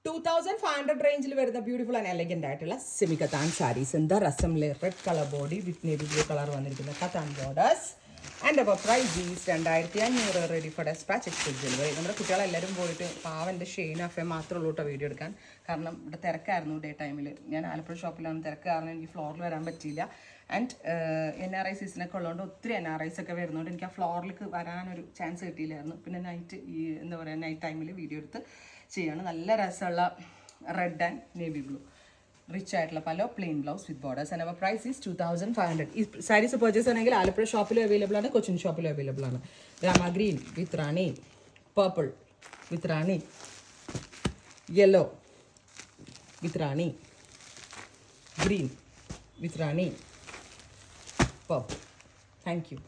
2500 റേഞ്ചിൽ വരുന്ന beautiful and elegant ആയിട്ടുള്ള സെമി കത്താൻ സാരീസ് എന്താ റസംലെ red colour body with navy blue colour വന്നിരിക്കുന്ന കത്താൻ ബോർഡേഴ്സ് ആൻഡ് അപ്പോൾ price is 2500 ready for dispatch express delivery. നമ്മുടെ കുട്ടികളെല്ലാവരും പോയിട്ട് പാവൻ്റെ ഷെയ്ൻ അഫേ മാത്രമേ ഉള്ളൂ കേട്ടോ വീഡിയോ എടുക്കാൻ. കാരണം ഇവിടെ തിരക്കായിരുന്നു ഡേ ടൈമിൽ. ഞാൻ ആലപ്പുഴ ഷോപ്പിലാണ് തിരക്ക് കാരണം എനിക്ക് ഫ്ലോറിൽ വരാൻ പറ്റിയില്ല. ആൻഡ് NRI സീസണൊക്കെ ഉള്ളതുകൊണ്ട് ഒത്തിരി NRIs ഒക്കെ വരുന്നതുകൊണ്ട് എനിക്ക് ആ ഫ്ലോറിലേക്ക് വരാനൊരു ചാൻസ് കിട്ടിയില്ലായിരുന്നു. പിന്നെ നൈറ്റ് ഈ എന്താ പറയുക നൈറ്റ് ടൈമിൽ വീഡിയോ എടുത്ത് ചെയ്യാണ്. നല്ല രസമുള്ള red and navy blue rich ആയിട്ടുള്ള പല plain blouse with borders and അവർ പ്രൈസ് ഈസ് 2500. ഈ സാരീസ് പർച്ചേസ് ചെയ്യണമെങ്കിൽ ആലപ്പുഴ ഷോപ്പിലും അവൈലബിൾ ആണ്, കൊച്ചിൻ ഷോപ്പിലും അവൈലബിൾ ആണ്. Rama green with Rani, purple with Rani, yellow with Rani, green with Rani, purple. Thank you.